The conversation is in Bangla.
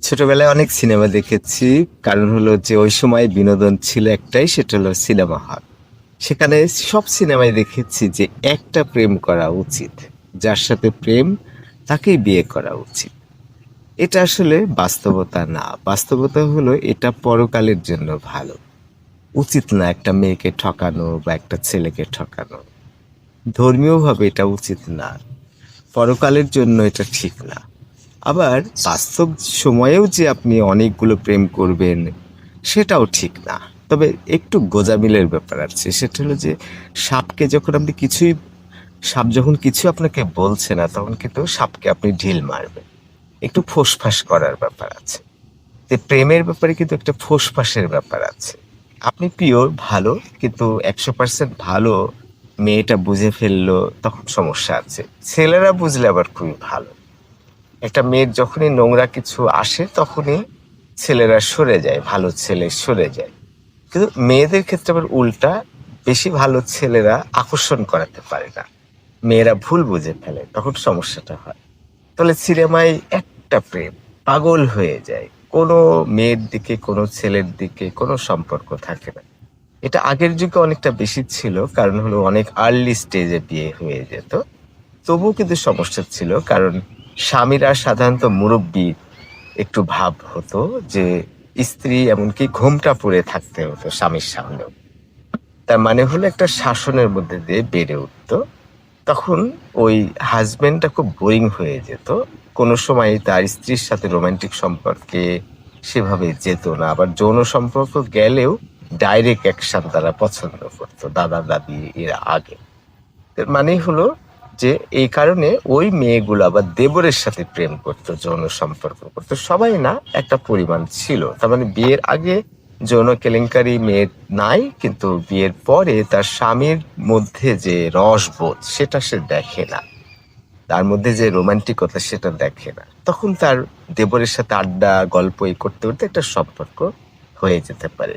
ছোটবেলায় অনেক সিনেমা দেখেছি। কারণ হলো যে ওই সময় বিনোদন ছিল একটাই, সেটা হলো সিনেমা হল। সেখানে সব সিনেমায় দেখেছি যে একটা প্রেম করা উচিত। যার সাথে প্রেম তাকেই বিয়ে করা উচিত। এটা আসলে বাস্তবতা না। বাস্তবতা হলো এটা পরকালের জন্য ভালো। উচিত না একটা মেয়েকে ঠকানো বা একটা ছেলেকে ঠকানো। ধর্মীয়ভাবে এটা উচিত না। পরকালের জন্য এটা ঠিক না। আবার বাস্তব সময়েও যে আপনি অনেকগুলো প্রেম করবেন সেটাও ঠিক না। তবে একটু গোঁজামিলের ব্যাপার আছে। সেটা হলো যে সাপকে যখন আপনি কিছুই সাপ যখন কিছু আপনাকে বলছে না তখন কিন্তু সাপকে আপনি ঢিল মারবেন। একটু ফোঁসফাস করার ব্যাপার আছে। যে প্রেমের ব্যাপারে কিন্তু একটা ফোঁসফাসের ব্যাপার আছে। আপনি পিওর ভালো, কিন্তু 100% ভালো মেয়েটা বুঝে ফেললো তখন সমস্যা আছে। ছেলেরা বুঝলে আবার খুবই ভালো। একটা মেয়ের যখনই নোংরা কিছু আসে তখনই ছেলেরা সরে যায়, ভালো ছেলে সরে যায়। কিন্তু মেয়েদের ক্ষেত্রে আবার উল্টা, বেশি ভালো ছেলেরা আকর্ষণ করাতে পারে না, মেয়েরা ভুল বুঝে ফেলে, তখন সমস্যাটা হয়। তাহলে সিনেমায় একটা প্রেম, পাগল হয়ে যায়, কোনো মেয়ের দিকে কোনো ছেলের দিকে কোনো সম্পর্ক থাকে না। এটা আগের যুগে অনেকটা বেশি ছিল, কারণ হলো অনেক আর্লি স্টেজে বিয়ে হয়ে যেত। তবুও কিন্তু সমস্যা ছিল, কারণ স্বামীরা সাধারণত মুরব্বী একটু ভাব হতো যে স্ত্রী এমনকি ঘোমটা পরে থাকতে হতো স্বামীর সামনেও। তার মানে হলো একটা শাসনের মধ্যে দিয়ে বেড়ে উঠতো। তখন ওই হাজবেন্ডটা খুব বোরিং হয়ে যেত। কোনো সময় তার স্ত্রীর সাথে রোমান্টিক সম্পর্কে সেভাবে যেত না। আবার যৌন সম্পর্ক গেলেও ডাইরেক্ট অ্যাকশন তারা পছন্দ করতো, দাদা দাদি এর আগে। এর মানেই হলো যে এই কারণে ওই মেয়েগুলো আবার দেবরের সাথে প্রেম করতো, যৌন সম্পর্ক করতো। সবাই না, একটা পরিমাণ ছিল। তার মানে বিয়ের আগে যৌন কেলেঙ্কারি মেয়ের নাই, কিন্তু বিয়ের পরে তার স্বামীর মধ্যে যে রসবোধ সেটা সে দেখে না, তার মধ্যে যে রোমান্টিকতা সেটা দেখে না। তখন তার দেবরের সাথে আড্ডা গল্প এই করতে করতে একটা সম্পর্ক হয়ে যেতে পারে।